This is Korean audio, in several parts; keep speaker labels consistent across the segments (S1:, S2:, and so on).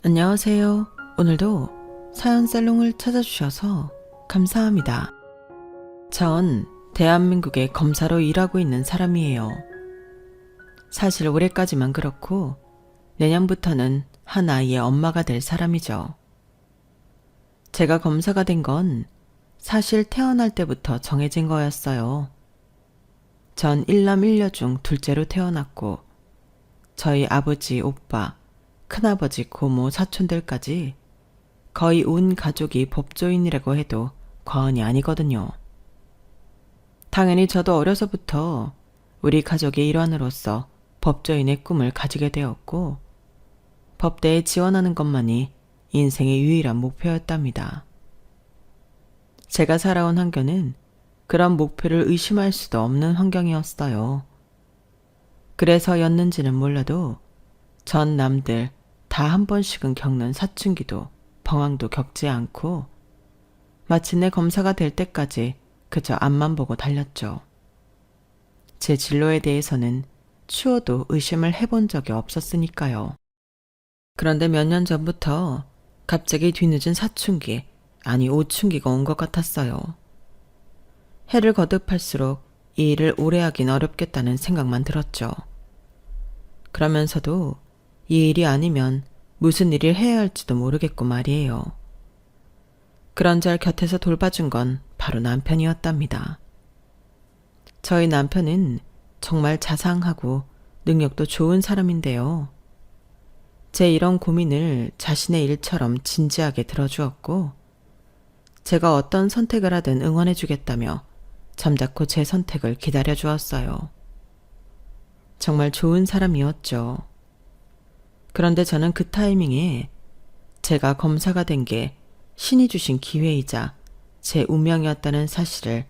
S1: 안녕하세요. 오늘도 사연 살롱을 찾아주셔서 감사합니다. 전 대한민국의 검사로 일하고 있는 사람이에요. 사실 올해까지만 그렇고 내년부터는 한 아이의 엄마가 될 사람이죠. 제가 검사가 된 건 사실 태어날 때부터 정해진 거였어요. 전 일남 일녀 중 둘째로 태어났고 저희 아버지, 오빠, 큰아버지, 고모, 사촌들까지 거의 온 가족이 법조인이라고 해도 과언이 아니거든요. 당연히 저도 어려서부터 우리 가족의 일환으로서 법조인의 꿈을 가지게 되었고 법대에 지원하는 것만이 인생의 유일한 목표였답니다. 제가 살아온 환경은 그런 목표를 의심할 수도 없는 환경이었어요. 그래서였는지는 몰라도 전 남들 다 한 번씩은 겪는 사춘기도 방황도 겪지 않고 마침내 검사가 될 때까지 그저 앞만 보고 달렸죠. 제 진로에 대해서는 추워도 의심을 해본 적이 없었으니까요. 그런데 몇 년 전부터 갑자기 뒤늦은 사춘기, 아니 오춘기가 온 것 같았어요. 해를 거듭할수록 이 일을 오래 하긴 어렵겠다는 생각만 들었죠. 그러면서도 이 일이 아니면 무슨 일을 해야 할지도 모르겠고 말이에요. 그런저럴 곁에서 돌봐준 건 바로 남편이었답니다. 저희 남편은 정말 자상하고 능력도 좋은 사람인데요. 제 이런 고민을 자신의 일처럼 진지하게 들어주었고 제가 어떤 선택을 하든 응원해주겠다며 잠자코 제 선택을 기다려주었어요. 정말 좋은 사람이었죠. 그런데 저는 그 타이밍에 제가 검사가 된 게 신이 주신 기회이자 제 운명이었다는 사실을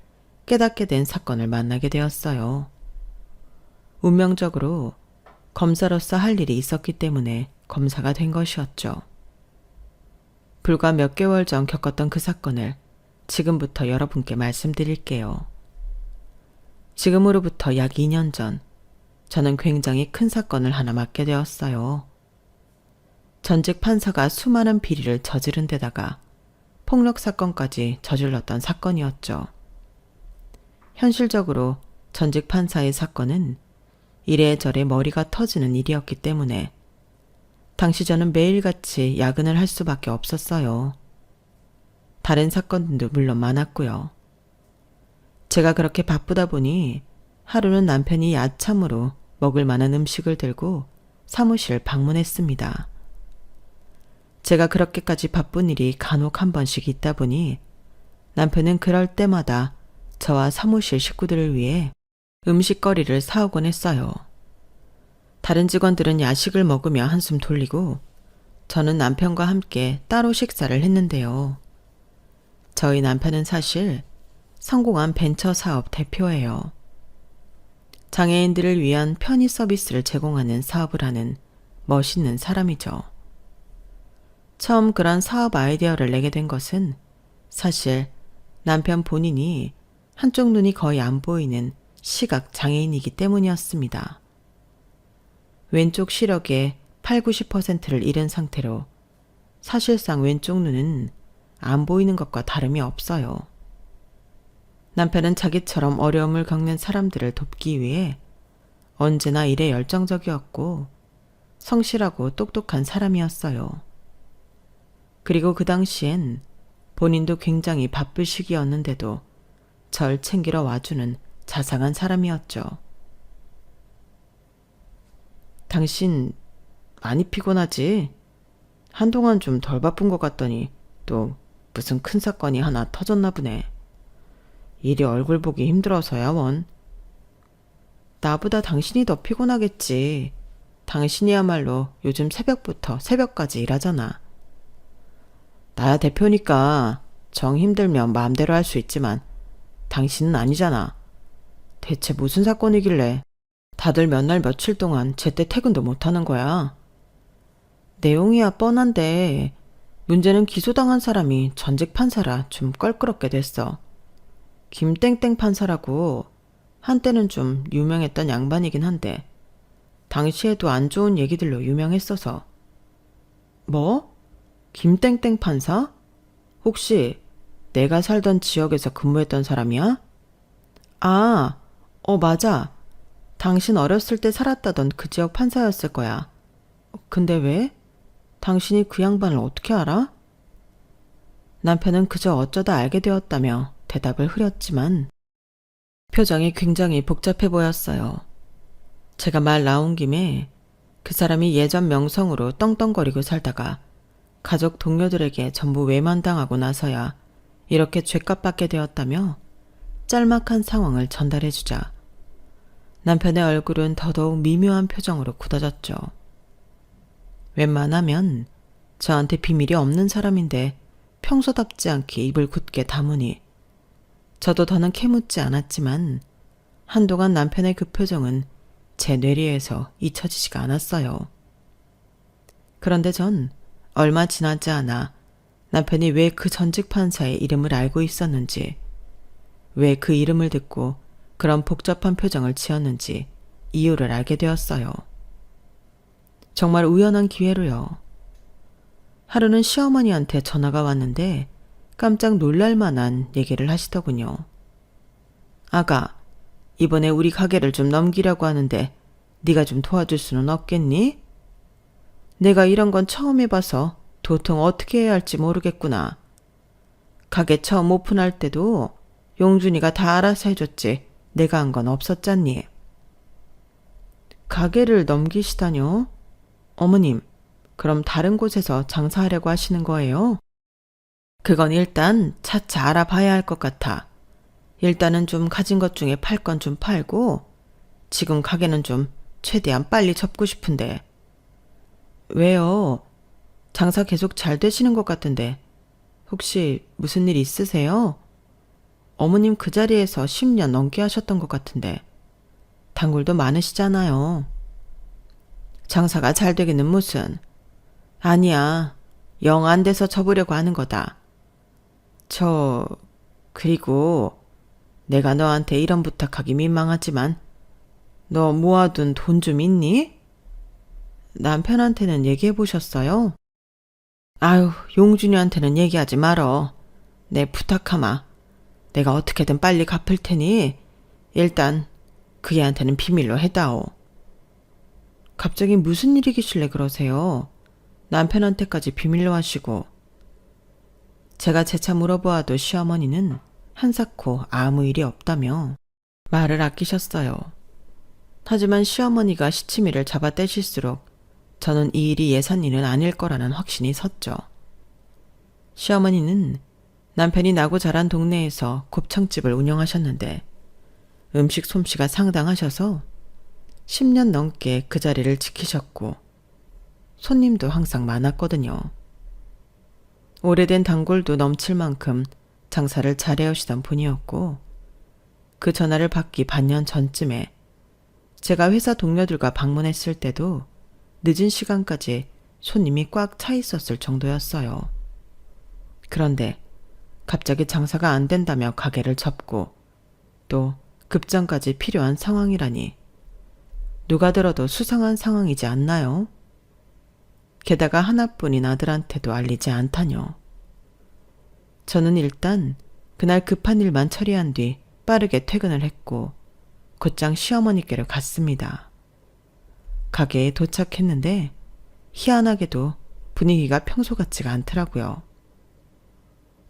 S1: 깨닫게 된 사건을 만나게 되었어요. 운명적으로 검사로서 할 일이 있었기 때문에 검사가 된 것이었죠. 불과 몇 개월 전 겪었던 그 사건을 지금부터 여러분께 말씀드릴게요. 지금으로부터 약 2년 전 저는 굉장히 큰 사건을 하나 맡게 되었어요. 전직 판사가 수많은 비리를 저지른 데다가 폭력 사건까지 저질렀던 사건이었죠. 현실적으로 전직 판사의 사건은 이래저래 머리가 터지는 일이었기 때문에 당시 저는 매일같이 야근을 할 수밖에 없었어요. 다른 사건들도 물론 많았고요. 제가 그렇게 바쁘다 보니 하루는 남편이 야참으로 먹을 만한 음식을 들고 사무실 방문했습니다. 제가 그렇게까지 바쁜 일이 간혹 한 번씩 있다 보니 남편은 그럴 때마다 저와 사무실 식구들을 위해 음식거리를 사오곤 했어요. 다른 직원들은 야식을 먹으며 한숨 돌리고 저는 남편과 함께 따로 식사를 했는데요. 저희 남편은 사실 성공한 벤처 사업 대표예요. 장애인들을 위한 편의 서비스를 제공하는 사업을 하는 멋있는 사람이죠. 처음 그런 사업 아이디어를 내게 된 것은 사실 남편 본인이 한쪽 눈이 거의 안 보이는 시각 장애인이기 때문이었습니다. 왼쪽 시력의 8, 90%를 잃은 상태로 사실상 왼쪽 눈은 안 보이는 것과 다름이 없어요. 남편은 자기처럼 어려움을 겪는 사람들을 돕기 위해 언제나 일에 열정적이었고 성실하고 똑똑한 사람이었어요. 그리고 그 당시엔 본인도 굉장히 바쁠 시기였는데도 절 챙기러 와주는 자상한 사람이었죠. 당신 많이 피곤하지? 한동안 좀 덜 바쁜 것 같더니 또 무슨 큰 사건이 하나 터졌나 보네. 일이 얼굴 보기 힘들어서야 원. 나보다 당신이 더 피곤하겠지. 당신이야말로 요즘 새벽부터 새벽까지 일하잖아. 나야 대표니까 정 힘들면 마음대로 할 수 있지만 당신은 아니잖아. 대체 무슨 사건이길래 다들 몇 날 며칠 동안 제때 퇴근도 못하는 거야. 내용이야 뻔한데 문제는 기소당한 사람이 전직 판사라 좀 껄끄럽게 됐어. 김땡땡 판사라고 한때는 좀 유명했던 양반이긴 한데 당시에도 안 좋은 얘기들로 유명했어서 뭐? 김땡땡 판사? 혹시 내가 살던 지역에서 근무했던 사람이야? 아, 맞아. 당신 어렸을 때 살았다던 그 지역 판사였을 거야. 근데 왜? 당신이 그 양반을 어떻게 알아? 남편은 그저 어쩌다 알게 되었다며 대답을 흐렸지만 표정이 굉장히 복잡해 보였어요. 제가 말 나온 김에 그 사람이 예전 명성으로 떵떵거리고 살다가 가족 동료들에게 전부 외면당하고 나서야 이렇게 죗값 받게 되었다며 짤막한 상황을 전달해주자 남편의 얼굴은 더더욱 미묘한 표정으로 굳어졌죠. 웬만하면 저한테 비밀이 없는 사람인데 평소답지 않게 입을 굳게 다무니 저도 더는 캐묻지 않았지만 한동안 남편의 그 표정은 제 뇌리에서 잊혀지지가 않았어요. 그런데 전 얼마 지나지 않아 남편이 왜 그 전직 판사의 이름을 알고 있었는지, 왜 그 이름을 듣고 그런 복잡한 표정을 지었는지 이유를 알게 되었어요. 정말 우연한 기회로요. 하루는 시어머니한테 전화가 왔는데 깜짝 놀랄 만한 얘기를 하시더군요. 아가, 이번에 우리 가게를 좀 넘기려고 하는데 네가 좀 도와줄 수는 없겠니? 내가 이런 건 처음 해봐서 도통 어떻게 해야 할지 모르겠구나. 가게 처음 오픈할 때도 용준이가 다 알아서 해줬지 내가 한 건 없었잖니. 가게를 넘기시다뇨? 어머님, 그럼 다른 곳에서 장사하려고 하시는 거예요? 그건 일단 차차 알아봐야 할 것 같아. 일단은 좀 가진 것 중에 팔 건 좀 팔고 지금 가게는 좀 최대한 빨리 접고 싶은데. 왜요? 장사 계속 잘 되시는 것 같은데 혹시 무슨 일 있으세요? 어머님 그 자리에서 10년 넘게 하셨던 것 같은데 단골도 많으시잖아요. 장사가 잘 되기는 무슨. 아니야. 영 안 돼서 접으려고 하는 거다. 그리고 내가 너한테 이런 부탁하기 민망하지만 너 모아둔 돈 좀 있니? 남편한테는 얘기해 보셨어요? 아유, 용준이한테는 얘기하지 말어. 내 부탁하마. 내가 어떻게든 빨리 갚을 테니 일단 그 애한테는 비밀로 해다오. 갑자기 무슨 일이기실래 그러세요? 남편한테까지 비밀로 하시고. 제가 재차 물어보아도 시어머니는 한사코 아무 일이 없다며 말을 아끼셨어요. 하지만 시어머니가 시치미를 잡아떼실수록 저는 이 일이 예산 일은 아닐 거라는 확신이 섰죠. 시어머니는 남편이 나고 자란 동네에서 곱창집을 운영하셨는데 음식 솜씨가 상당하셔서 10년 넘게 그 자리를 지키셨고 손님도 항상 많았거든요. 오래된 단골도 넘칠 만큼 장사를 잘해오시던 분이었고 그 전화를 받기 반년 전쯤에 제가 회사 동료들과 방문했을 때도 늦은 시간까지 손님이 꽉 차 있었을 정도였어요. 그런데 갑자기 장사가 안 된다며 가게를 접고 또 급장까지 필요한 상황이라니 누가 들어도 수상한 상황이지 않나요? 게다가 하나뿐인 아들한테도 알리지 않다뇨. 저는 일단 그날 급한 일만 처리한 뒤 빠르게 퇴근을 했고 곧장 시어머니께로 갔습니다. 가게에 도착했는데 희한하게도 분위기가 평소 같지가 않더라고요.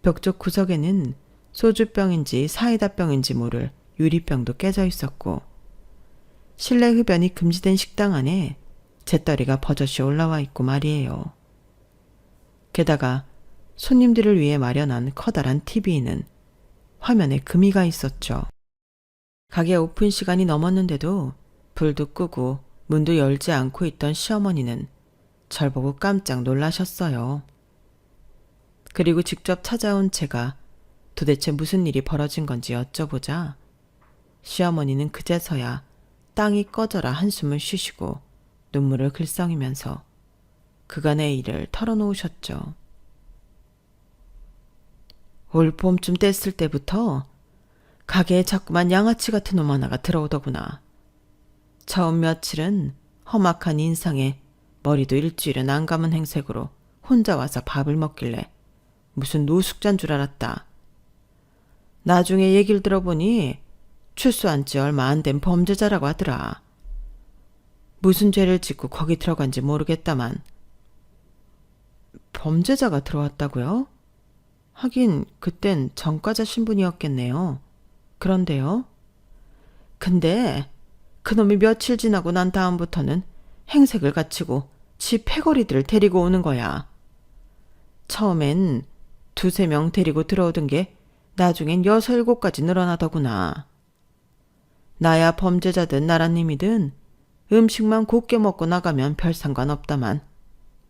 S1: 벽쪽 구석에는 소주병인지 사이다병인지 모를 유리병도 깨져 있었고 실내 흡연이 금지된 식당 안에 재떨이가 버젓이 올라와 있고 말이에요. 게다가 손님들을 위해 마련한 커다란 TV에는 화면에 금이가 있었죠. 가게 오픈 시간이 넘었는데도 불도 끄고 문도 열지 않고 있던 시어머니는 절 보고 깜짝 놀라셨어요. 그리고 직접 찾아온 제가 도대체 무슨 일이 벌어진 건지 여쭤보자 시어머니는 그제서야 땅이 꺼져라 한숨을 쉬시고 눈물을 글썽이면서 그간의 일을 털어놓으셨죠. 올 봄쯤 됐을 때부터 가게에 자꾸만 양아치 같은 놈 하나가 들어오더구나. 처음 며칠은 험악한 인상에 머리도 일주일은 안 감은 행색으로 혼자 와서 밥을 먹길래 무슨 노숙자인 줄 알았다. 나중에 얘기를 들어보니 출소한 지 얼마 안 된 범죄자라고 하더라. 무슨 죄를 짓고 거기 들어간지 모르겠다만. 범죄자가 들어왔다고요? 하긴 그땐 전과자 신분이었겠네요. 그런데요? 근데 그놈이 며칠 지나고 난 다음부터는 행색을 갖추고 지 패거리들을 데리고 오는 거야. 처음엔 2~3명 데리고 들어오던 게 나중엔 6~7까지 늘어나더구나. 나야 범죄자든 나라님이든 음식만 곱게 먹고 나가면 별 상관없다만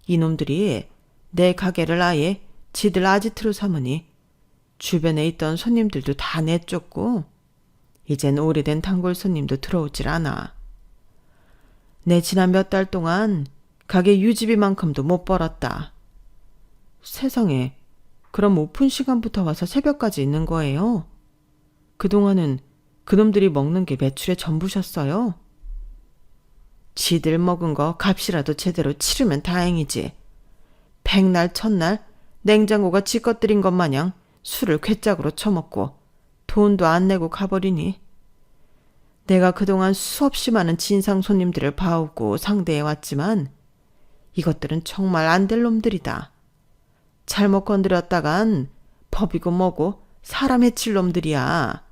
S1: 이놈들이 내 가게를 아예 지들 아지트로 삼으니 주변에 있던 손님들도 다 내쫓고 이젠 오래된 단골 손님도 들어오질 않아. 내 지난 몇 달 동안 가게 유지비만큼도 못 벌었다. 세상에, 그럼 오픈 시간부터 와서 새벽까지 있는 거예요? 그동안은 그놈들이 먹는 게 매출의 전부셨어요? 지들 먹은 거 값이라도 제대로 치르면 다행이지. 백날 첫날 냉장고가 지 것들인 것 마냥 술을 괴짝으로 처먹고 돈도 안 내고 가버리니 내가 그동안 수없이 많은 진상 손님들을 봐오고 상대해왔지만 이것들은 정말 안 될 놈들이다. 잘못 건드렸다간 법이고 뭐고 사람 해칠 놈들이야.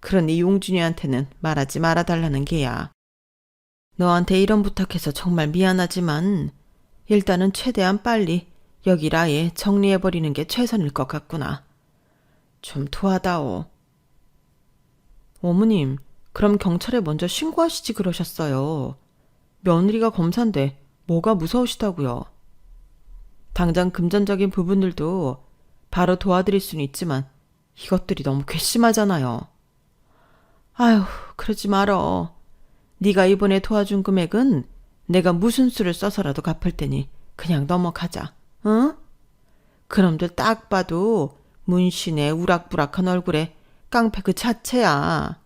S1: 그러니 용준이한테는 말하지 말아달라는 게야. 너한테 이런 부탁해서 정말 미안하지만 일단은 최대한 빨리 여길 아예 정리해버리는 게 최선일 것 같구나. 좀 도와다오. 어머님, 그럼 경찰에 먼저 신고하시지 그러셨어요. 며느리가 검사인데 뭐가 무서우시다고요. 당장 금전적인 부분들도 바로 도와드릴 수는 있지만 이것들이 너무 괘씸하잖아요. 아휴, 그러지 말어. 네가 이번에 도와준 금액은 내가 무슨 수를 써서라도 갚을 테니 그냥 넘어가자. 응? 그놈들 딱 봐도 문신의 우락부락한 얼굴에 깡패 그 자체야.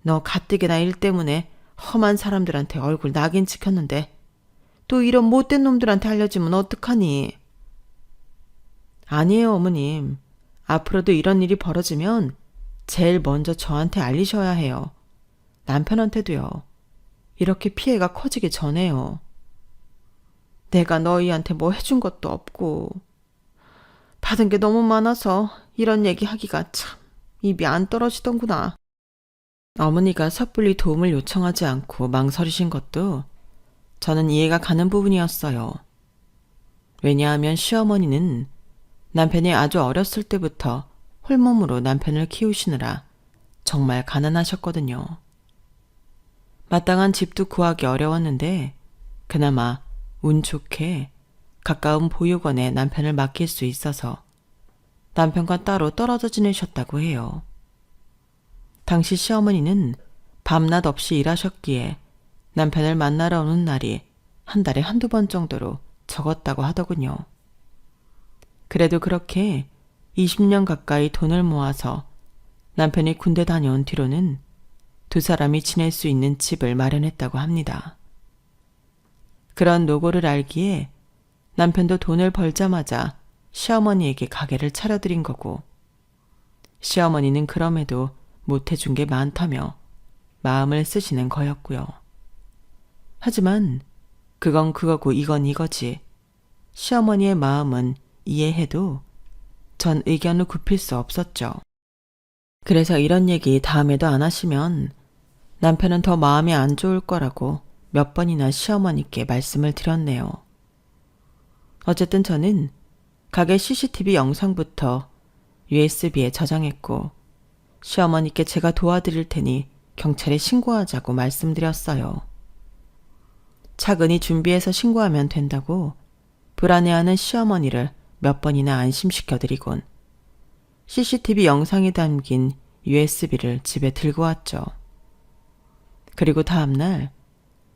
S1: 너 가뜩이나 일 때문에 험한 사람들한테 얼굴 낙인 찍혔는데 또 이런 못된 놈들한테 알려지면 어떡하니? 아니에요, 어머님. 앞으로도 이런 일이 벌어지면 제일 먼저 저한테 알리셔야 해요. 남편한테도요. 이렇게 피해가 커지기 전에요. 내가 너희한테 뭐 해준 것도 없고 받은 게 너무 많아서 이런 얘기 하기가 참 입이 안 떨어지던구나. 어머니가 섣불리 도움을 요청하지 않고 망설이신 것도 저는 이해가 가는 부분이었어요. 왜냐하면 시어머니는 남편이 아주 어렸을 때부터 홀몸으로 남편을 키우시느라 정말 가난하셨거든요. 마땅한 집도 구하기 어려웠는데 그나마 운 좋게 가까운 보육원에 남편을 맡길 수 있어서 남편과 따로 떨어져 지내셨다고 해요. 당시 시어머니는 밤낮 없이 일하셨기에 남편을 만나러 오는 날이 한 달에 1~2번 정도로 적었다고 하더군요. 그래도 그렇게 20년 가까이 돈을 모아서 남편이 군대 다녀온 뒤로는 2사람이 지낼 수 있는 집을 마련했다고 합니다. 그런 노고를 알기에 남편도 돈을 벌자마자 시어머니에게 가게를 차려드린 거고 시어머니는 그럼에도 못해준 게 많다며 마음을 쓰시는 거였고요. 하지만 그건 그거고 이건 이거지. 시어머니의 마음은 이해해도 전 의견을 굽힐 수 없었죠. 그래서 이런 얘기 다음에도 안 하시면 남편은 더 마음이 안 좋을 거라고 몇 번이나 시어머니께 말씀을 드렸네요. 어쨌든 저는 가게 CCTV 영상부터 USB에 저장했고 시어머니께 제가 도와드릴 테니 경찰에 신고하자고 말씀드렸어요. 차근히 준비해서 신고하면 된다고 불안해하는 시어머니를 몇 번이나 안심시켜드리곤 CCTV 영상이 담긴 USB를 집에 들고 왔죠. 그리고 다음날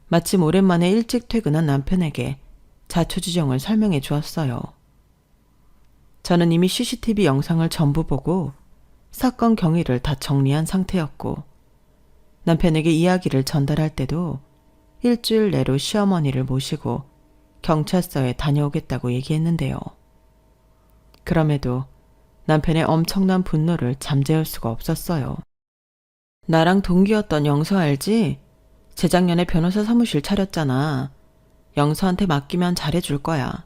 S1: 마침 오랜만에 일찍 퇴근한 남편에게 자초지종을 설명해 주었어요. 저는 이미 CCTV 영상을 전부 보고 사건 경위를 다 정리한 상태였고 남편에게 이야기를 전달할 때도 일주일 내로 시어머니를 모시고 경찰서에 다녀오겠다고 얘기했는데요. 그럼에도 남편의 엄청난 분노를 잠재울 수가 없었어요. 나랑 동기였던 영서 알지? 재작년에 변호사 사무실 차렸잖아. 영서한테 맡기면 잘해줄 거야.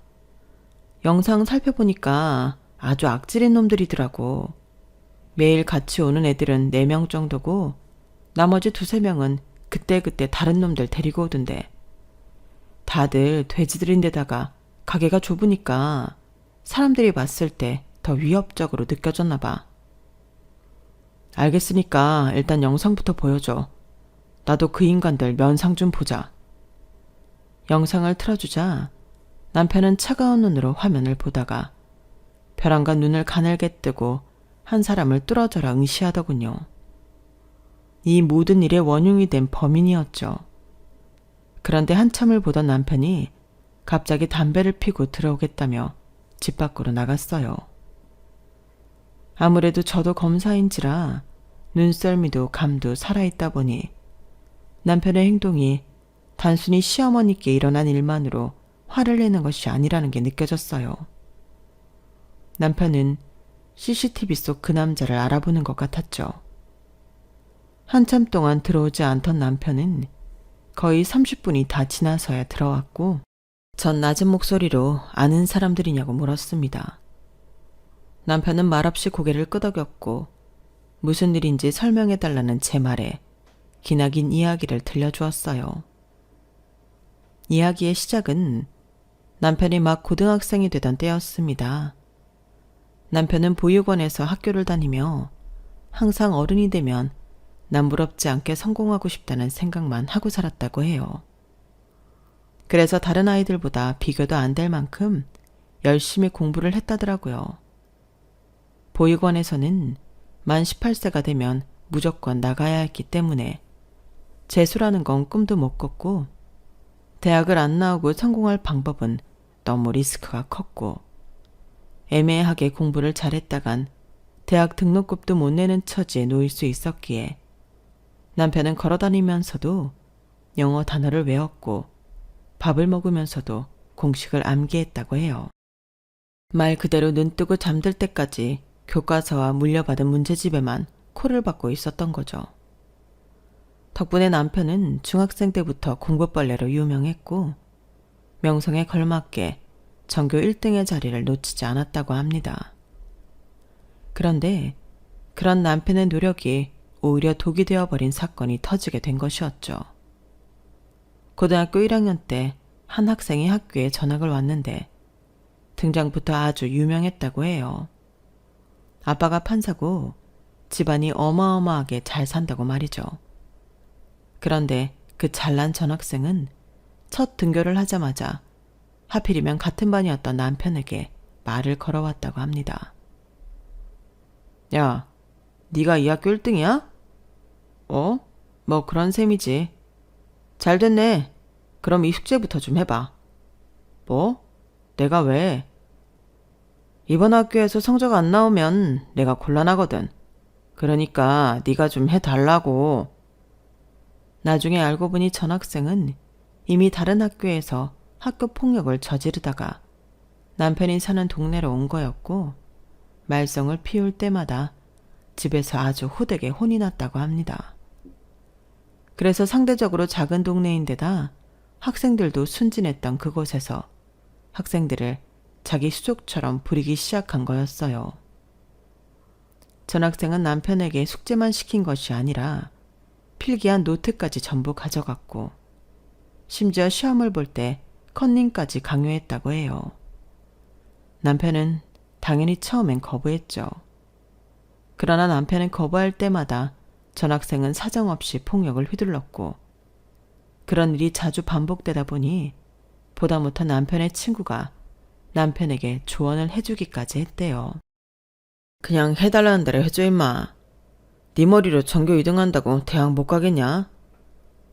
S1: 영상 살펴보니까 아주 악질인 놈들이더라고. 매일 같이 오는 애들은 4명 정도고 나머지 2-3명은 그때그때 다른 놈들 데리고 오던데. 다들 돼지들인데다가 가게가 좁으니까 사람들이 봤을 때 더 위협적으로 느껴졌나 봐. 알겠으니까 일단 영상부터 보여줘. 나도 그 인간들 면상 좀 보자. 영상을 틀어주자 남편은 차가운 눈으로 화면을 보다가 벼랑과 눈을 가늘게 뜨고 한 사람을 뚫어져라 응시하더군요. 이 모든 일의 원흉이 된 범인이었죠. 그런데 한참을 보던 남편이 갑자기 담배를 피고 들어오겠다며 집 밖으로 나갔어요. 아무래도 저도 검사인지라 눈썰미도 감도 살아있다 보니 남편의 행동이 단순히 시어머니께 일어난 일만으로 화를 내는 것이 아니라는 게 느껴졌어요. 남편은 CCTV 속 그 남자를 알아보는 것 같았죠. 한참 동안 들어오지 않던 남편은 거의 30분이 다 지나서야 들어왔고 전 낮은 목소리로 아는 사람들이냐고 물었습니다. 남편은 말없이 고개를 끄덕였고 무슨 일인지 설명해달라는 제 말에 기나긴 이야기를 들려주었어요. 이야기의 시작은 남편이 막 고등학생이 되던 때였습니다. 남편은 보육원에서 학교를 다니며 항상 어른이 되면 남부럽지 않게 성공하고 싶다는 생각만 하고 살았다고 해요. 그래서 다른 아이들보다 비교도 안 될 만큼 열심히 공부를 했다더라고요. 보육원에서는 만 18세가 되면 무조건 나가야 했기 때문에 재수라는 건 꿈도 못 꿨고 대학을 안 나오고 성공할 방법은 너무 리스크가 컸고 애매하게 공부를 잘했다간 대학 등록금도 못 내는 처지에 놓일 수 있었기에 남편은 걸어다니면서도 영어 단어를 외웠고 밥을 먹으면서도 공식을 암기했다고 해요. 말 그대로 눈 뜨고 잠들 때까지 교과서와 물려받은 문제집에만 코를 박고 있었던 거죠. 덕분에 남편은 중학생 때부터 공부벌레로 유명했고 명성에 걸맞게 전교 1등의 자리를 놓치지 않았다고 합니다. 그런데 그런 남편의 노력이 오히려 독이 되어버린 사건이 터지게 된 것이었죠. 고등학교 1학년 때 한 학생이 학교에 전학을 왔는데 등장부터 아주 유명했다고 해요. 아빠가 판사고 집안이 어마어마하게 잘 산다고 말이죠. 그런데 그 잘난 전학생은 첫 등교를 하자마자 하필이면 같은 반이었던 남편에게 말을 걸어왔다고 합니다. 야, 네가 이 학교 1등이야? 뭐 그런 셈이지. 잘 됐네. 그럼 이 숙제부터 좀 해봐. 뭐? 내가 왜? 이번 학교에서 성적 안 나오면 내가 곤란하거든. 그러니까 네가 좀 해달라고. 나중에 알고 보니 전학생은 이미 다른 학교에서 학교 폭력을 저지르다가 남편이 사는 동네로 온 거였고 말썽을 피울 때마다 집에서 아주 호되게 혼이 났다고 합니다. 그래서 상대적으로 작은 동네인데다 학생들도 순진했던 그곳에서 학생들을 자기 수족처럼 부리기 시작한 거였어요. 전학생은 남편에게 숙제만 시킨 것이 아니라 필기한 노트까지 전부 가져갔고 심지어 시험을 볼 때 컨닝까지 강요했다고 해요. 남편은 당연히 처음엔 거부했죠. 그러나 남편은 거부할 때마다 전학생은 사정없이 폭력을 휘둘렀고 그런 일이 자주 반복되다 보니 보다 못한 남편의 친구가 남편에게 조언을 해주기까지 했대요. 그냥 해달라는 대로 해줘 임마. 네 머리로 전교 2등 한다고 대학 못 가겠냐?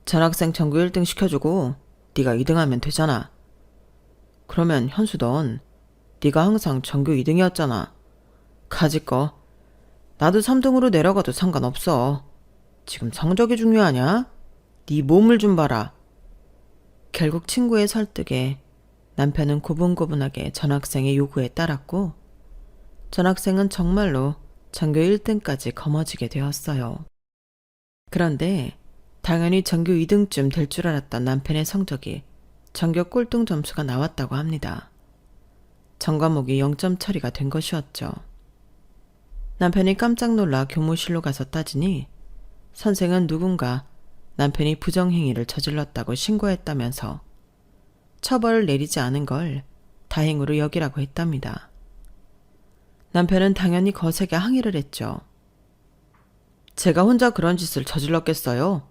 S1: 전학생 전교 1등 시켜주고 네가 2등하면 되잖아. 그러면 현수 넌 네가 항상 전교 2등이었잖아. 가지거. 나도 3등으로 내려가도 상관없어. 지금 성적이 중요하냐? 네 몸을 좀 봐라. 결국 친구의 설득에 남편은 고분고분하게 전학생의 요구에 따랐고 전학생은 정말로 전교 1등까지 거머쥐게 되었어요. 그런데 당연히 전교 2등쯤 될 줄 알았던 남편의 성적이 전교 꼴등 점수가 나왔다고 합니다. 전 과목이 0점 처리가 된 것이었죠. 남편이 깜짝 놀라 교무실로 가서 따지니 선생은 누군가 남편이 부정행위를 저질렀다고 신고했다면서 처벌을 내리지 않은 걸 다행으로 여기라고 했답니다. 남편은 당연히 거세게 항의를 했죠. 제가 혼자 그런 짓을 저질렀겠어요?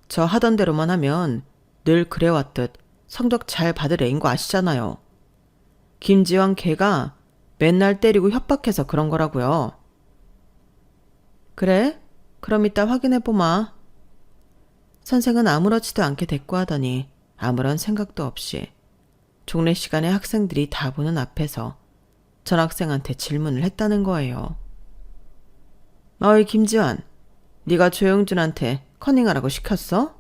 S1: 저 하던 대로만 하면 늘 그래왔듯 성적 잘 받을 애인 거 아시잖아요. 김지환 걔가 맨날 때리고 협박해서 그런 거라고요. 그래? 그럼 이따 확인해보마. 선생은 아무렇지도 않게 대꾸하더니 아무런 생각도 없이 종례 시간에 학생들이 다 보는 앞에서 전학생한테 질문을 했다는 거예요. 어이 김지환, 네가 조영준한테 커닝하라고 시켰어?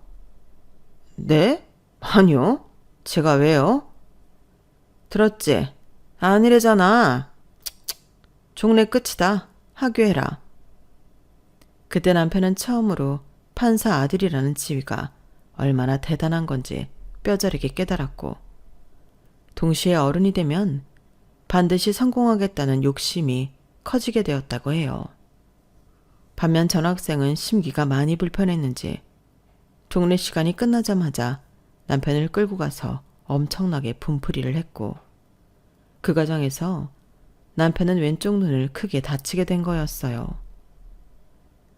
S1: 네? 아니요. 제가 왜요? 들었지? 아니래잖아. 종례 끝이다. 하교해라. 그때 남편은 처음으로 판사 아들이라는 지위가 얼마나 대단한 건지 뼈저리게 깨달았고 동시에 어른이 되면 반드시 성공하겠다는 욕심이 커지게 되었다고 해요. 반면 전학생은 심기가 많이 불편했는지 종례 시간이 끝나자마자 남편을 끌고 가서 엄청나게 분풀이를 했고 그 과정에서 남편은 왼쪽 눈을 크게 다치게 된 거였어요.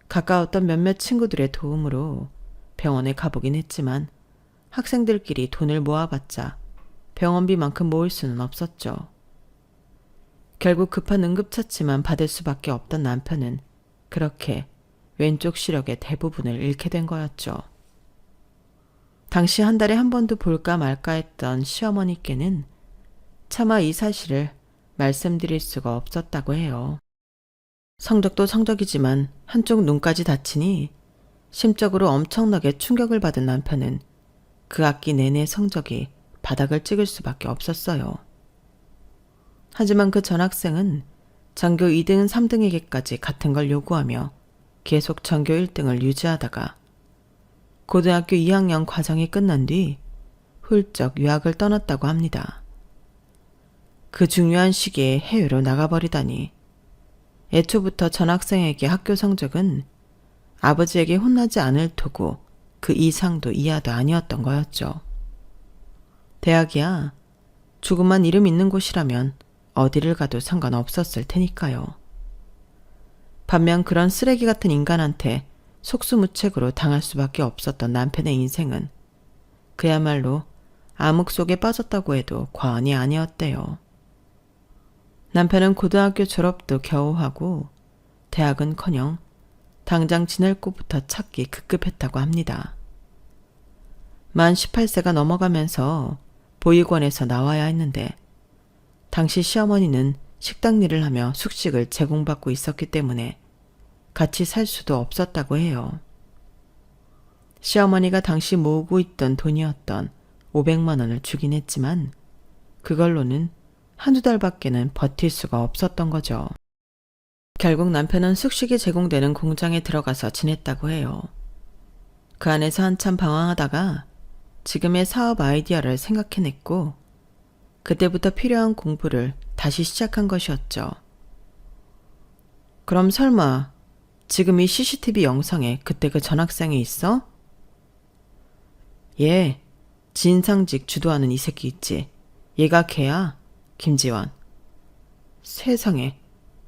S1: 가까웠던 몇몇 친구들의 도움으로 병원에 가보긴 했지만 학생들끼리 돈을 모아봤자 병원비만큼 모을 수는 없었죠. 결국 급한 응급처치만 받을 수밖에 없던 남편은 그렇게 왼쪽 시력의 대부분을 잃게 된 거였죠. 당시 한 달에 한 번도 볼까 말까 했던 시어머니께는 차마 이 사실을 말씀드릴 수가 없었다고 해요. 성적도 성적이지만 한쪽 눈까지 다치니 심적으로 엄청나게 충격을 받은 남편은 그 학기 내내 성적이 바닥을 찍을 수밖에 없었어요. 하지만 그 전학생은 전교 2등, 3등에게까지 같은 걸 요구하며 계속 전교 1등을 유지하다가 고등학교 2학년 과정이 끝난 뒤 훌쩍 유학을 떠났다고 합니다. 그 중요한 시기에 해외로 나가버리다니 애초부터 전학생에게 학교 성적은 아버지에게 혼나지 않을 테고 그 이상도 이하도 아니었던 거였죠. 대학이야 조그만 이름 있는 곳이라면 어디를 가도 상관없었을 테니까요. 반면 그런 쓰레기 같은 인간한테 속수무책으로 당할 수밖에 없었던 남편의 인생은 그야말로 암흑 속에 빠졌다고 해도 과언이 아니었대요. 남편은 고등학교 졸업도 겨우 하고 대학은커녕 당장 지낼 곳부터 찾기 급급했다고 합니다. 만 18세가 넘어가면서 보육원에서 나와야 했는데 당시 시어머니는 식당 일을 하며 숙식을 제공받고 있었기 때문에 같이 살 수도 없었다고 해요. 시어머니가 당시 모으고 있던 돈이었던 500만 원을 주긴 했지만 그걸로는 한두 달밖에는 버틸 수가 없었던 거죠. 결국 남편은 숙식이 제공되는 공장에 들어가서 지냈다고 해요. 그 안에서 한참 방황하다가 지금의 사업 아이디어를 생각해냈고 그때부터 필요한 공부를 다시 시작한 것이었죠. 그럼 설마 지금 이 CCTV 영상에 그때 그 전학생이 있어? 얘 진상직 주도하는 이 새끼 있지. 얘가 걔야. 김지환. 세상에.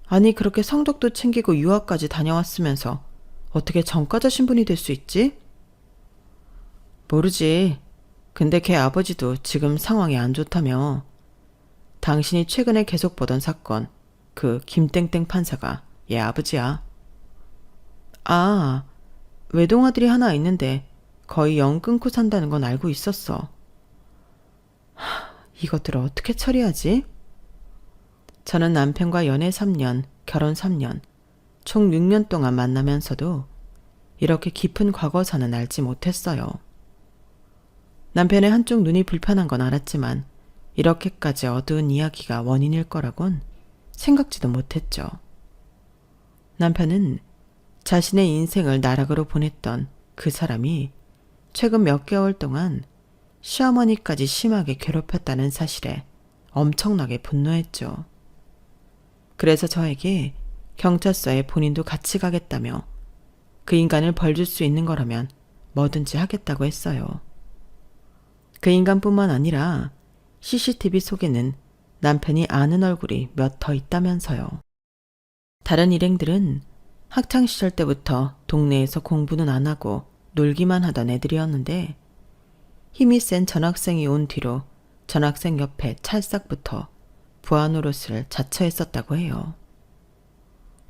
S1: 아니 그렇게 성적도 챙기고 유학까지 다녀왔으면서 어떻게 전과자 신분이 될 수 있지? 모르지. 근데 걔 아버지도 지금 상황이 안 좋다며. 당신이 최근에 계속 보던 사건, 그 김땡땡 판사가 얘 아버지야. 아, 외동아들이 하나 있는데 거의 영 끊고 산다는 건 알고 있었어. 이것들을 어떻게 처리하지? 저는 남편과 연애 3년, 결혼 3년, 총 6년 동안 만나면서도 이렇게 깊은 과거사는 알지 못했어요. 남편의 한쪽 눈이 불편한 건 알았지만 이렇게까지 어두운 이야기가 원인일 거라곤 생각지도 못했죠. 남편은 자신의 인생을 나락으로 보냈던 그 사람이 최근 몇 개월 동안 시어머니까지 심하게 괴롭혔다는 사실에 엄청나게 분노했죠. 그래서 저에게 경찰서에 본인도 같이 가겠다며 그 인간을 벌줄 수 있는 거라면 뭐든지 하겠다고 했어요. 그 인간뿐만 아니라 CCTV 속에는 남편이 아는 얼굴이 몇 더 있다면서요. 다른 일행들은 학창시절 때부터 동네에서 공부는 안 하고 놀기만 하던 애들이었는데 힘이 센 전학생이 온 뒤로 전학생 옆에 찰싹부터 부하 노릇을 자처했었다고 해요.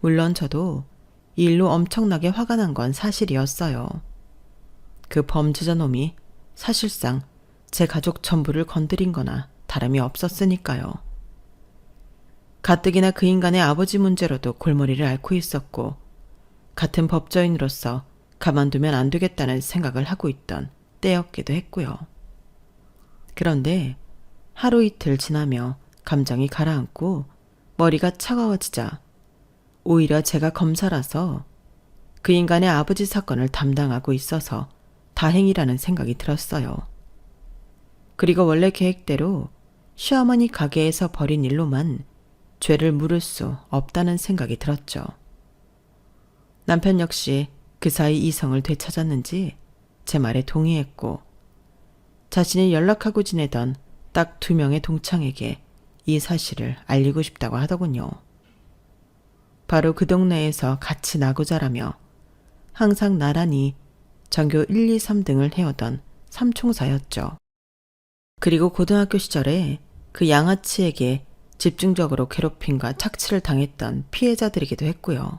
S1: 물론 저도 이 일로 엄청나게 화가 난 건 사실이었어요. 그 범죄자 놈이 사실상 제 가족 전부를 건드린 거나 다름이 없었으니까요. 가뜩이나 그 인간의 아버지 문제로도 골머리를 앓고 있었고 같은 법조인으로서 가만두면 안 되겠다는 생각을 하고 있던 때였기도 했고요. 그런데 하루 이틀 지나며 감정이 가라앉고 머리가 차가워지자 오히려 제가 검사라서 그 인간의 아버지 사건을 담당하고 있어서 다행이라는 생각이 들었어요. 그리고 원래 계획대로 시어머니 가게에서 벌인 일로만 죄를 물을 수 없다는 생각이 들었죠. 남편 역시 그 사이 이성을 되찾았는지 제 말에 동의했고 자신이 연락하고 지내던 딱 2명의 동창에게 이 사실을 알리고 싶다고 하더군요. 바로 그 동네에서 같이 나고 자라며 항상 나란히 전교 1, 2, 3등을 해오던 삼총사였죠. 그리고 고등학교 시절에 그 양아치에게 집중적으로 괴롭힘과 착취를 당했던 피해자들이기도 했고요.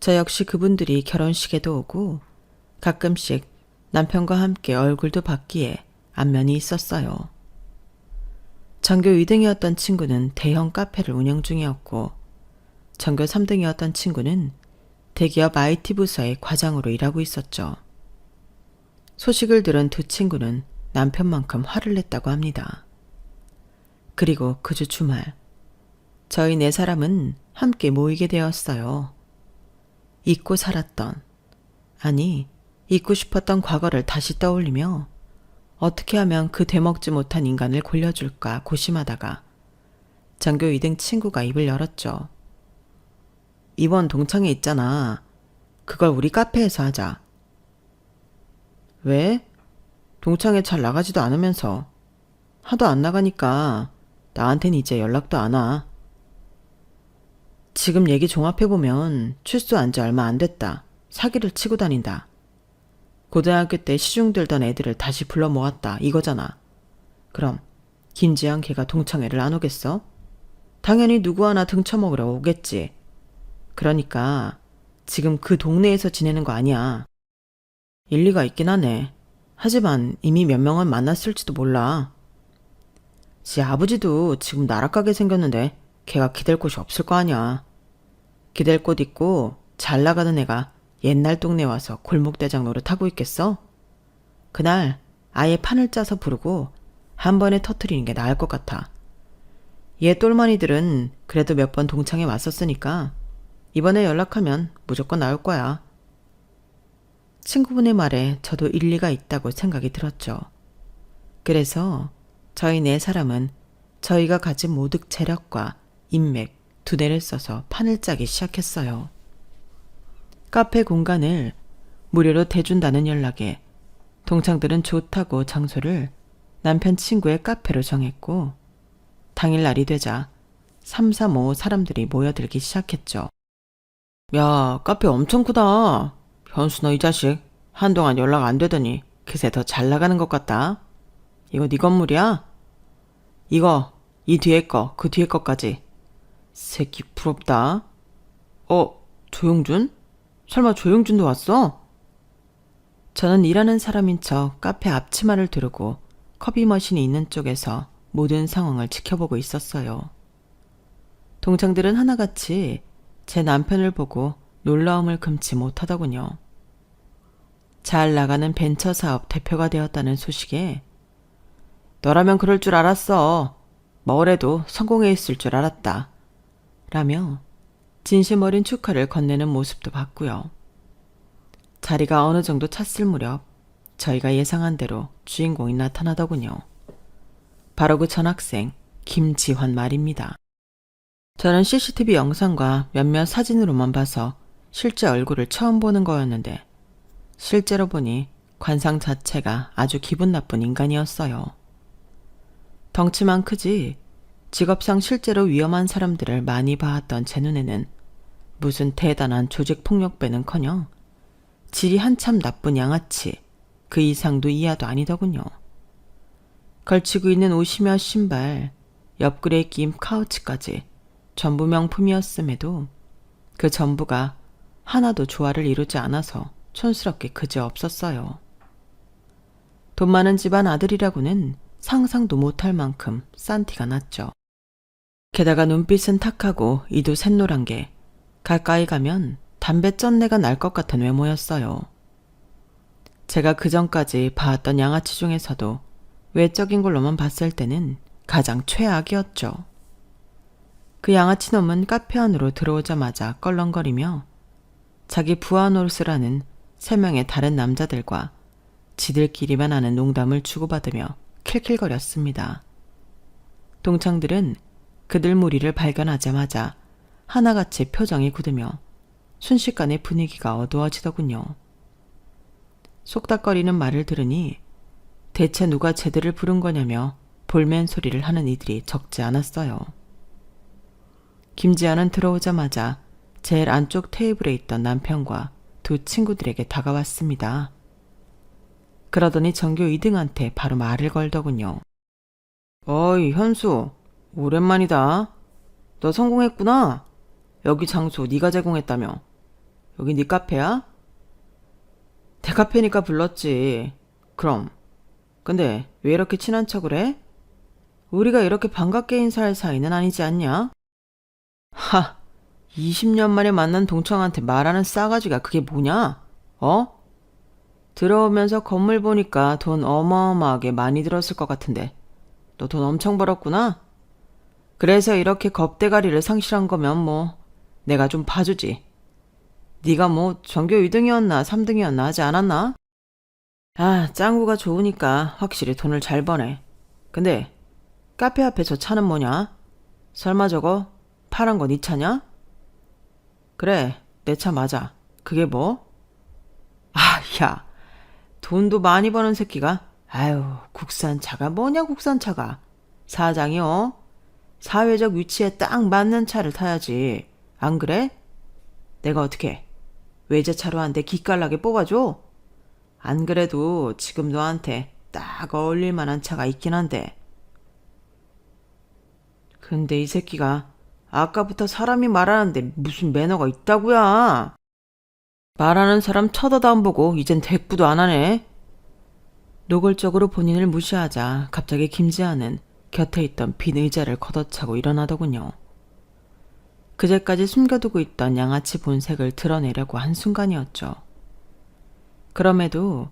S1: 저 역시 그분들이 결혼식에도 오고 가끔씩 남편과 함께 얼굴도 봤기에 안면이 있었어요. 전교 2등이었던 친구는 대형 카페를 운영 중이었고 전교 3등이었던 친구는 대기업 IT 부서의 과장으로 일하고 있었죠. 소식을 들은 두 친구는 남편만큼 화를 냈다고 합니다. 그리고 그 주 주말 저희 4사람은 함께 모이게 되었어요. 잊고 살았던, 아니 잊고 싶었던 과거를 다시 떠올리며 어떻게 하면 그 되먹지 못한 인간을 골려줄까 고심하다가 전교 2등 친구가 입을 열었죠. 이번 동창회 있잖아. 그걸 우리 카페에서 하자. 왜? 동창회 잘 나가지도 않으면서. 하도 안 나가니까 나한텐 이제 연락도 안 와. 지금 얘기 종합해보면 출소한 지 얼마 안 됐다. 사기를 치고 다닌다. 고등학교 때 시중 들던 애들을 다시 불러 모았다 이거잖아. 그럼 김지영 걔가 동창회를 안 오겠어? 당연히 누구 하나 등쳐먹으러 오겠지. 그러니까 지금 그 동네에서 지내는 거 아니야. 일리가 있긴 하네. 하지만 이미 몇 명은 만났을지도 몰라. 지 아버지도 지금 나락가게 생겼는데 걔가 기댈 곳이 없을 거 아니야. 기댈 곳 있고 잘 나가는 애가 옛날 동네 와서 골목대장 노릇하고 있겠어? 그날 아예 판을 짜서 부르고 한 번에 터트리는 게 나을 것 같아. 얘 똘마니들은 그래도 몇 번 동창회 왔었으니까 이번에 연락하면 무조건 나올 거야. 친구분의 말에 저도 일리가 있다고 생각이 들었죠. 그래서 저희 4사람은 저희가 가진 모득 재력과 인맥 2대를 써서 판을 짜기 시작했어요. 카페 공간을 무료로 대준다는 연락에 동창들은 좋다고 장소를 남편 친구의 카페로 정했고 당일날이 되자 3, 4, 5 사람들이 모여들기 시작했죠. 야, 카페 엄청 크다. 현수 너 이 자식 한동안 연락 안 되더니 그새 더 잘 나가는 것 같다. 이거 네 건물이야? 이거 이 뒤에 거 그 뒤에 거까지. 새끼 부럽다. 조용준? 설마 조용준도 왔어? 저는 일하는 사람인 척 카페 앞치마를 두르고 커피 머신이 있는 쪽에서 모든 상황을 지켜보고 있었어요. 동창들은 하나같이 제 남편을 보고 놀라움을 금치 못하더군요. 잘 나가는 벤처 사업 대표가 되었다는 소식에 너라면 그럴 줄 알았어. 뭐래도 성공해 있을 줄 알았다. 라며 진심 어린 축하를 건네는 모습도 봤고요. 자리가 어느 정도 찼을 무렵 저희가 예상한 대로 주인공이 나타나더군요. 바로 그 전학생 김지환 말입니다. 저는 CCTV 영상과 몇몇 사진으로만 봐서 실제 얼굴을 처음 보는 거였는데 실제로 보니 관상 자체가 아주 기분 나쁜 인간이었어요. 덩치만 크지 직업상 실제로 위험한 사람들을 많이 봐왔던 제 눈에는 무슨 대단한 조직폭력배는커녕 질이 한참 나쁜 양아치 그 이상도 이하도 아니더군요. 걸치고 있는 옷이며 신발, 옆구리에 낀 카우치까지 전부 명품이었음에도 그 전부가 하나도 조화를 이루지 않아서 촌스럽게 그지없었어요. 돈 많은 집안 아들이라고는 상상도 못할 만큼 싼 티가 났죠. 게다가 눈빛은 탁하고 이도 샛노란 게 가까이 가면 담배 쩐내가 날 것 같은 외모였어요. 제가 그전까지 봐왔던 양아치 중에서도 외적인 걸로만 봤을 때는 가장 최악이었죠. 그 양아치 놈은 카페 안으로 들어오자마자 껄렁거리며 자기 부하 노릇을 하는 3명의 다른 남자들과 지들끼리만 아는 농담을 주고받으며 킬킬거렸습니다. 동창들은 그들 무리를 발견하자마자 하나같이 표정이 굳으며 순식간에 분위기가 어두워지더군요. 속닥거리는 말을 들으니 대체 누가 쟤들을 부른 거냐며 볼멘 소리를 하는 이들이 적지 않았어요. 김지아는 들어오자마자 제일 안쪽 테이블에 있던 남편과 두 친구들에게 다가왔습니다. 그러더니 전교 2등한테 바로 말을 걸더군요. 어이 현수, 오랜만이다. 너 성공했구나. 여기 장소 네가 제공했다며. 여기 네 카페야? 내 카페니까 불렀지. 그럼. 근데 왜 이렇게 친한 척을 해? 우리가 이렇게 반갑게 인사할 사이는 아니지 않냐? 하, 20년 만에 만난 동창한테 말하는 싸가지가 그게 뭐냐? 어? 들어오면서 건물 보니까 돈 어마어마하게 많이 들었을 것 같은데 너 돈 엄청 벌었구나? 그래서 이렇게 겁대가리를 상실한 거면 뭐 내가 좀 봐주지. 네가 뭐 전교 2등이었나 3등이었나 하지 않았나? 아, 짱구가 좋으니까 확실히 돈을 잘 버네. 근데 카페 앞에 저 차는 뭐냐? 설마 저거 파란 거 네 차냐? 그래, 내 차 맞아. 그게 뭐? 아, 야, 돈도 많이 버는 새끼가 아유, 국산차가 뭐냐 국산차가. 사장이요? 사회적 위치에 딱 맞는 차를 타야지. 안 그래? 내가 어떻게 외제차로 한 대 기깔나게 뽑아줘? 안 그래도 지금 너한테 딱 어울릴 만한 차가 있긴 한데. 근데 이 새끼가 아까부터 사람이 말하는데 무슨 매너가 있다고야. 말하는 사람 쳐다도 안 보고 이젠 대꾸도 안 하네. 노골적으로 본인을 무시하자 갑자기 김지아는 곁에 있던 빈 의자를 걷어차고 일어나더군요. 그제까지 숨겨두고 있던 양아치 본색을 드러내려고 한순간이었죠. 그럼에도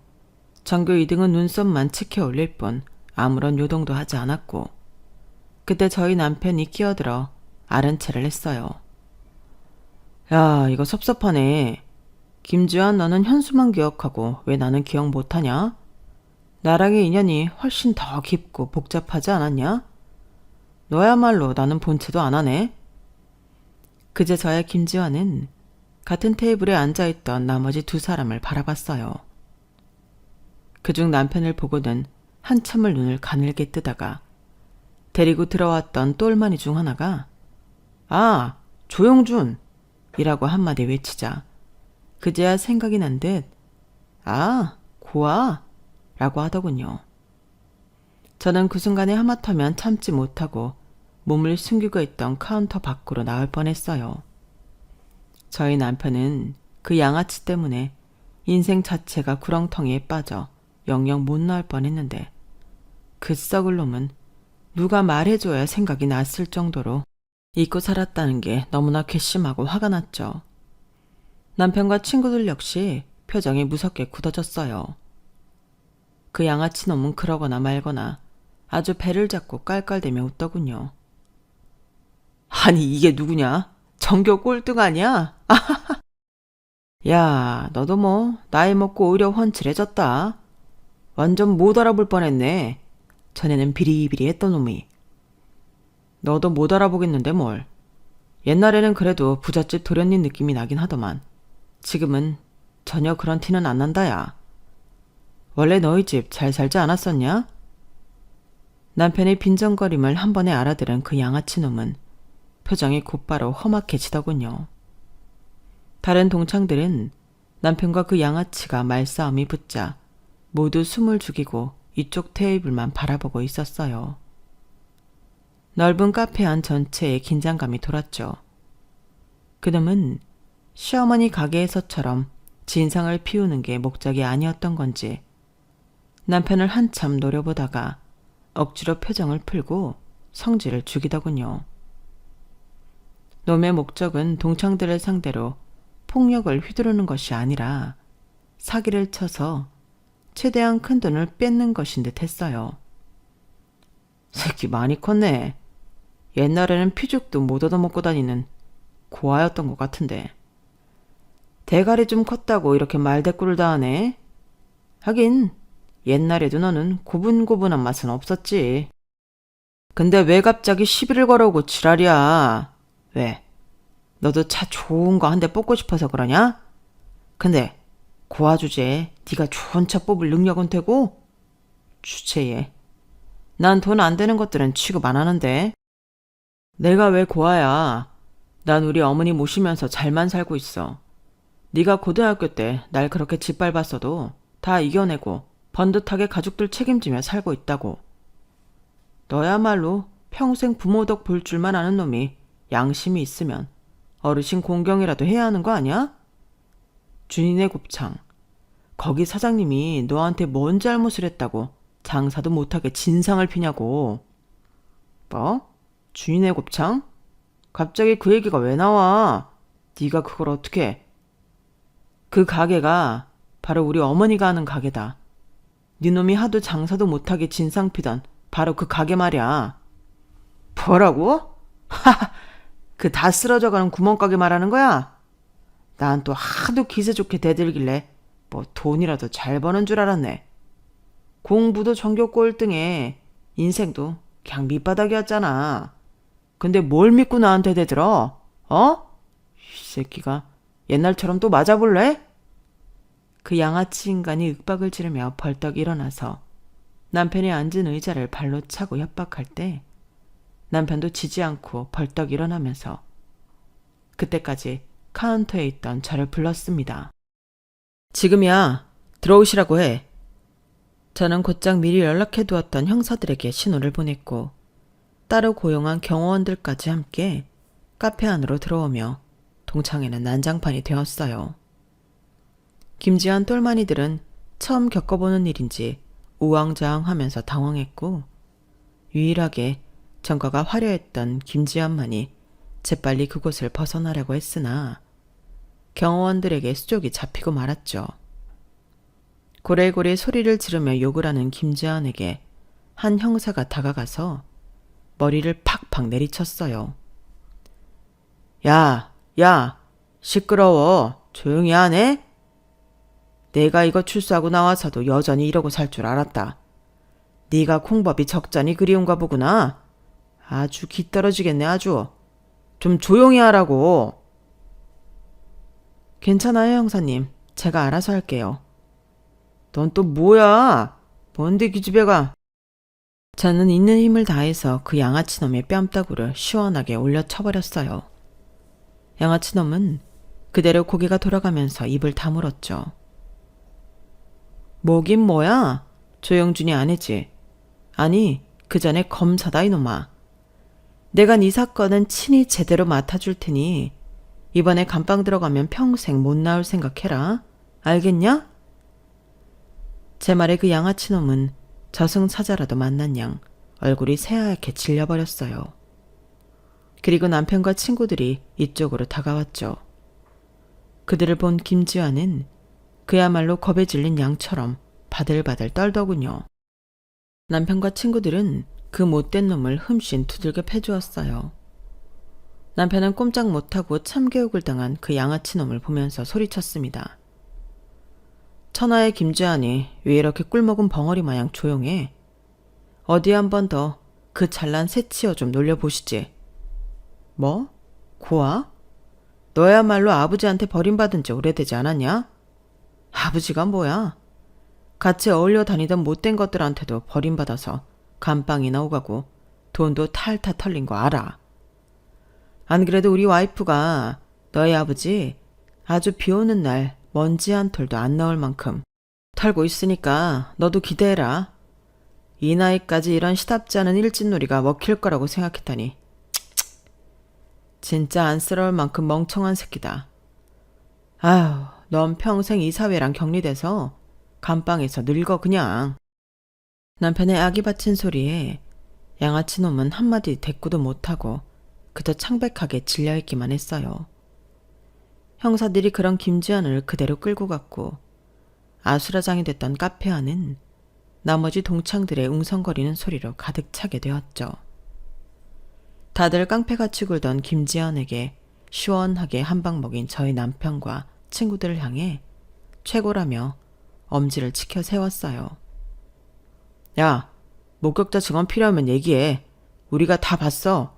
S1: 전교 2등은 눈썹만 치켜 올릴 뿐 아무런 요동도 하지 않았고 그때 저희 남편이 끼어들어 아른 체를 했어요. 야, 이거 섭섭하네. 김지환, 너는 현수만 기억하고 왜 나는 기억 못하냐? 나랑의 인연이 훨씬 더 깊고 복잡하지 않았냐? 너야말로 나는 본체도 안 하네. 그제서야 김지환은 같은 테이블에 앉아있던 나머지 두 사람을 바라봤어요. 그중 남편을 보고는 한참을 눈을 가늘게 뜨다가 데리고 들어왔던 똘마니 중 하나가 아, 조용준! 이라고 한마디 외치자 그제야 생각이 난 듯 아, 고아! 라고 하더군요. 저는 그 순간에 하마터면 참지 못하고 몸을 숨기고 있던 카운터 밖으로 나올 뻔했어요. 저희 남편은 그 양아치 때문에 인생 자체가 구렁텅이에 빠져 영영 못 나올 뻔했는데 그 썩을 놈은 누가 말해줘야 생각이 났을 정도로 잊고 살았다는 게 너무나 괘씸하고 화가 났죠. 남편과 친구들 역시 표정이 무섭게 굳어졌어요. 그 양아치 놈은 그러거나 말거나 아주 배를 잡고 깔깔대며 웃더군요. 아니 이게 누구냐? 정교 꼴등 아니야? 야, 너도 뭐 나이 먹고 오히려 훤칠해졌다. 완전 못 알아볼 뻔했네. 전에는 비리비리했던 놈이. 너도 못 알아보겠는데 뭘. 옛날에는 그래도 부잣집 도련님 느낌이 나긴 하더만 지금은 전혀 그런 티는 안 난다야. 원래 너희 집 잘 살지 않았었냐? 남편의 빈정거림을 한 번에 알아들은 그 양아치 놈은 표정이 곧바로 험악해지더군요. 다른 동창들은 남편과 그 양아치가 말싸움이 붙자 모두 숨을 죽이고 이쪽 테이블만 바라보고 있었어요. 넓은 카페 안 전체에 긴장감이 돌았죠. 그놈은 시어머니 가게에서처럼 진상을 피우는 게 목적이 아니었던 건지 남편을 한참 노려보다가 억지로 표정을 풀고 성질을 죽이더군요. 놈의 목적은 동창들을 상대로 폭력을 휘두르는 것이 아니라 사기를 쳐서 최대한 큰 돈을 뺏는 것인 듯 했어요. 새끼 많이 컸네. 옛날에는 피죽도 못 얻어먹고 다니는 고아였던 것 같은데. 대가리 좀 컸다고 이렇게 말대꾸를 다 하네. 하긴 옛날에도 너는 고분고분한 맛은 없었지. 근데 왜 갑자기 시비를 걸어오고 지랄이야. 왜? 너도 차 좋은 거 한 대 뽑고 싶어서 그러냐? 근데 고아 주제에 네가 좋은 차 뽑을 능력은 되고? 주체에. 난 돈 안 되는 것들은 취급 안 하는데. 내가 왜 고아야. 난 우리 어머니 모시면서 잘만 살고 있어. 네가 고등학교 때 날 그렇게 짓밟았어도 다 이겨내고 번듯하게 가족들 책임지며 살고 있다고. 너야말로 평생 부모 덕 볼 줄만 아는 놈이 양심이 있으면 어르신 공경이라도 해야 하는 거 아니야? 준이네 곱창. 거기 사장님이 너한테 뭔 잘못을 했다고 장사도 못하게 진상을 피냐고. 뭐? 준이네 곱창? 갑자기 그 얘기가 왜 나와? 네가 그걸 어떻게 해? 그 가게가 바로 우리 어머니가 하는 가게다. 네 놈이 하도 장사도 못하게 진상 피던 바로 그 가게 말이야. 뭐라고? 하하, 그 다 쓰러져가는 구멍가게 말하는 거야? 난 또 하도 기세 좋게 대들길래 뭐 돈이라도 잘 버는 줄 알았네. 공부도 전교 꼴등에 인생도 그냥 밑바닥이었잖아. 근데 뭘 믿고 나한테 대들어? 어? 이 새끼가 옛날처럼 또 맞아볼래? 그 양아치 인간이 윽박을 지르며 벌떡 일어나서 남편이 앉은 의자를 발로 차고 협박할 때 남편도 지지 않고 벌떡 일어나면서 그때까지 카운터에 있던 저를 불렀습니다. 지금이야. 들어오시라고 해. 저는 곧장 미리 연락해두었던 형사들에게 신호를 보냈고 따로 고용한 경호원들까지 함께 카페 안으로 들어오며 동창회는 난장판이 되었어요. 김지한 똘마니들은 처음 겪어보는 일인지 우왕좌왕하면서 당황했고 유일하게 전과가 화려했던 김지한만이 재빨리 그곳을 벗어나려고 했으나 경호원들에게 수족이 잡히고 말았죠. 고래고래 소리를 지르며 욕을 하는 김지한에게 한 형사가 다가가서 머리를 팍팍 내리쳤어요. 야, 시끄러워. 조용히 하네? 내가 이거 출소하고 나와서도 여전히 이러고 살 줄 알았다. 네가 콩밥이 적잖이 그리운가 보구나. 아주 기떨어지겠네 아주. 좀 조용히 하라고. 괜찮아요 형사님. 제가 알아서 할게요. 넌 또 뭐야? 뭔데 기집애가. 저는 있는 힘을 다해서 그 양아치놈의 뺨따구를 시원하게 올려쳐버렸어요. 양아치놈은 그대로 고개가 돌아가면서 입을 다물었죠. 뭐긴 뭐야? 조영준이 아니지. 아니, 그 전에 검사다 이놈아. 내가 네 사건은 친히 제대로 맡아줄 테니 이번에 감방 들어가면 평생 못 나올 생각해라. 알겠냐? 제 말에 그 양아치놈은 저승사자라도 만난 양 얼굴이 새하얗게 질려버렸어요. 그리고 남편과 친구들이 이쪽으로 다가왔죠. 그들을 본 김지환은 그야말로 겁에 질린 양처럼 바들바들 떨더군요. 남편과 친구들은 그 못된 놈을 흠씬 두들겨 패주었어요. 남편은 꼼짝 못하고 참교육을 당한 그 양아치 놈을 보면서 소리쳤습니다. 천하의 김주환이 왜 이렇게 꿀먹은 벙어리 마냥 조용해? 어디 한 번 더 그 잘난 새치어 좀 놀려보시지. 뭐? 고아? 너야말로 아버지한테 버림받은 지 오래되지 않았냐? 아버지가 뭐야? 같이 어울려 다니던 못된 것들한테도 버림받아서 감방이나 오가고 돈도 탈탈 털린 거 알아. 안 그래도 우리 와이프가 너희 아버지 아주 비 오는 날 먼지 한 톨도 안 나올 만큼 털고 있으니까 너도 기대해라. 이 나이까지 이런 시답지 않은 일진놀이가 먹힐 거라고 생각했다니. 진짜 안쓰러울 만큼 멍청한 새끼다. 아휴, 넌 평생 이 사회랑 격리돼서 감방에서 늙어 그냥. 남편의 악이 받친 소리에 양아치 놈은 한마디 대꾸도 못하고 그저 창백하게 질려있기만 했어요. 형사들이 그런 김지연을 그대로 끌고 갔고 아수라장이 됐던 카페 안은 나머지 동창들의 웅성거리는 소리로 가득 차게 되었죠. 다들 깡패같이 굴던 김지연에게 시원하게 한 방 먹인 저희 남편과 친구들을 향해 최고라며 엄지를 치켜 세웠어요. 야, 목격자 증언 필요하면 얘기해. 우리가 다 봤어.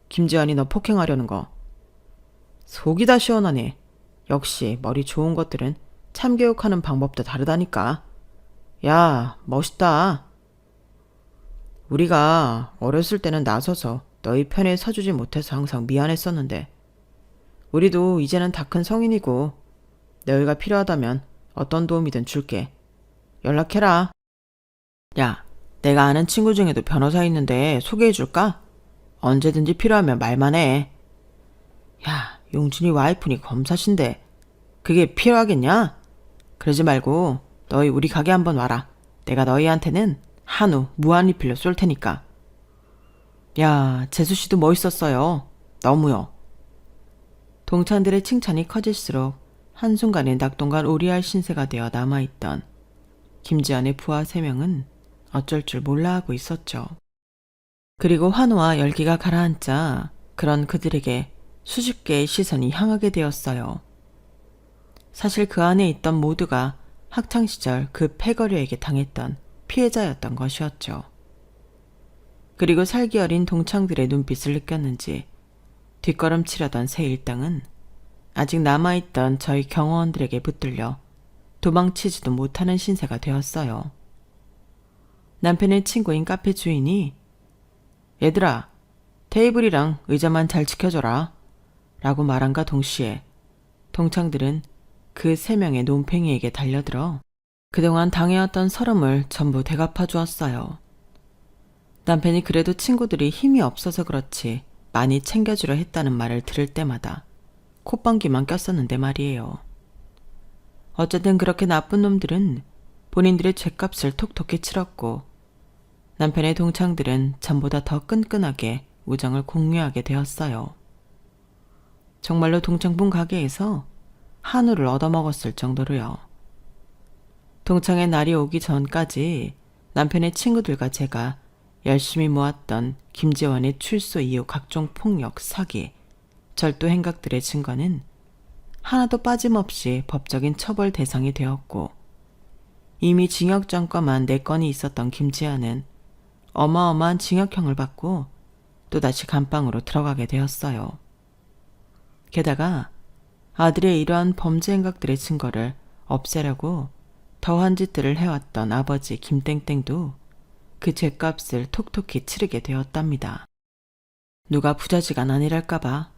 S1: 김지환이 너 폭행하려는 거. 속이 다 시원하네. 역시 머리 좋은 것들은 참교육하는 방법도 다르다니까. 야, 멋있다. 우리가 어렸을 때는 나서서 너희 편에 서주지 못해서 항상 미안했었는데 우리도 이제는 다 큰 성인이고 너희가 필요하다면 어떤 도움이든 줄게. 연락해라. 야, 내가 아는 친구 중에도 변호사 있는데 소개해줄까? 언제든지 필요하면 말만 해. 야, 용준이 와이프니 검사신데 그게 필요하겠냐? 그러지 말고 너희 우리 가게 한번 와라. 내가 너희한테는 한우 무한리필로 쏠 테니까. 야, 재수씨도 멋있었어요. 너무요. 동창들의 칭찬이 커질수록 한순간에 낙동강 오리알 신세가 되어 남아있던 김지연의 부하 3명은 어쩔 줄 몰라 하고 있었죠. 그리고 환호와 열기가 가라앉자 그런 그들에게 수십 개의 시선이 향하게 되었어요. 사실 그 안에 있던 모두가 학창시절 그 패거리에게 당했던 피해자였던 것이었죠. 그리고 살기 어린 동창들의 눈빛을 느꼈는지 뒷걸음치려던 새 일당은 아직 남아있던 저희 경호원들에게 붙들려 도망치지도 못하는 신세가 되었어요. 남편의 친구인 카페 주인이 얘들아, 테이블이랑 의자만 잘 지켜줘라 라고 말한과 동시에 동창들은 그 3명의 논팽이에게 달려들어 그동안 당해왔던 서름을 전부 되갚아 주었어요. 남편이 그래도 친구들이 힘이 없어서 그렇지 많이 챙겨주려 했다는 말을 들을 때마다 콧방귀만 꼈었는데 말이에요. 어쨌든 그렇게 나쁜 놈들은 본인들의 죗값을 톡톡히 치렀고 남편의 동창들은 전보다 더 끈끈하게 우정을 공유하게 되었어요. 정말로 동창분 가게에서 한우를 얻어먹었을 정도로요. 동창의 날이 오기 전까지 남편의 친구들과 제가 열심히 모았던 김지원의 출소 이후 각종 폭력, 사기, 절도 행각들의 증거는 하나도 빠짐없이 법적인 처벌 대상이 되었고 이미 징역 전과만 4건이 있었던 김지아는 어마어마한 징역형을 받고 또다시 감방으로 들어가게 되었어요. 게다가 아들의 이러한 범죄 행각들의 증거를 없애려고 더한 짓들을 해왔던 아버지 김땡땡도 그 죗값을 톡톡히 치르게 되었답니다. 누가 부자지간 아니랄까봐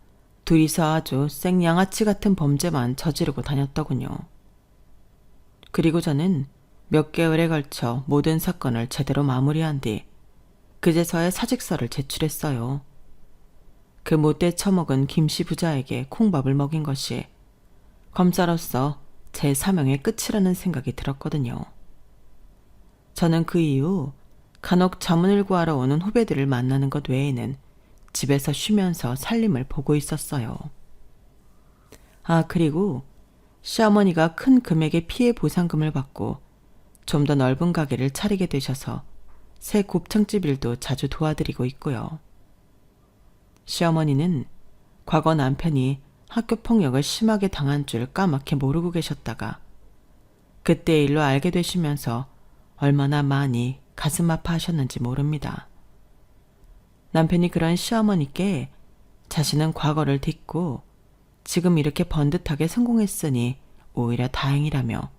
S1: 둘이서 아주 생양아치 같은 범죄만 저지르고 다녔더군요. 그리고 저는 몇 개월에 걸쳐 모든 사건을 제대로 마무리한 뒤 그제서야 사직서를 제출했어요. 그 못돼 처먹은 김씨 부자에게 콩밥을 먹인 것이 검사로서 제 사명의 끝이라는 생각이 들었거든요. 저는 그 이후 간혹 자문을 구하러 오는 후배들을 만나는 것 외에는 집에서 쉬면서 살림을 보고 있었어요. 아, 그리고 시어머니가 큰 금액의 피해 보상금을 받고 좀 더 넓은 가게를 차리게 되셔서 새 곱창집 일도 자주 도와드리고 있고요. 시어머니는 과거 남편이 학교 폭력을 심하게 당한 줄 까맣게 모르고 계셨다가 그때 일로 알게 되시면서 얼마나 많이 가슴 아파하셨는지 모릅니다. 남편이 그런 시어머니께 자신은 과거를 딛고 지금 이렇게 번듯하게 성공했으니 오히려 다행이라며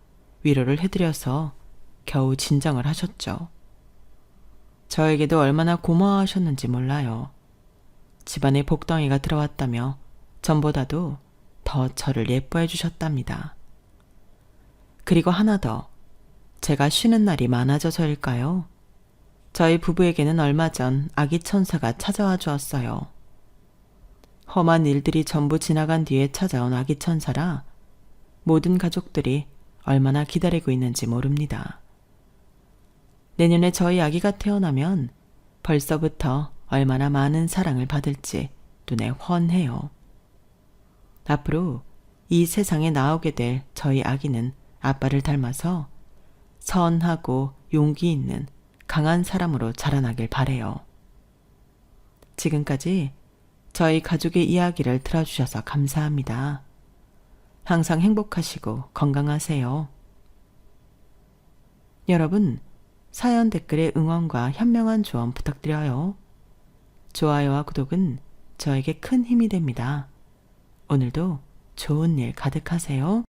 S1: 위로를 해드려서 겨우 진정을 하셨죠. 저에게도 얼마나 고마워하셨는지 몰라요. 집안에 복덩이가 들어왔다며 전보다도 더 저를 예뻐해 주셨답니다. 그리고 하나 더, 제가 쉬는 날이 많아져서일까요? 저희 부부에게는 얼마 전 아기 천사가 찾아와 주었어요. 험한 일들이 전부 지나간 뒤에 찾아온 아기 천사라 모든 가족들이 얼마나 기다리고 있는지 모릅니다. 내년에 저희 아기가 태어나면 벌써부터 얼마나 많은 사랑을 받을지 눈에 훤해요. 앞으로 이 세상에 나오게 될 저희 아기는 아빠를 닮아서 선하고 용기 있는 강한 사람으로 자라나길 바래요. 지금까지 저희 가족의 이야기를 들어주셔서 감사합니다. 항상 행복하시고 건강하세요. 여러분, 사연 댓글에 응원과 현명한 조언 부탁드려요. 좋아요와 구독은 저에게 큰 힘이 됩니다. 오늘도 좋은 일 가득하세요.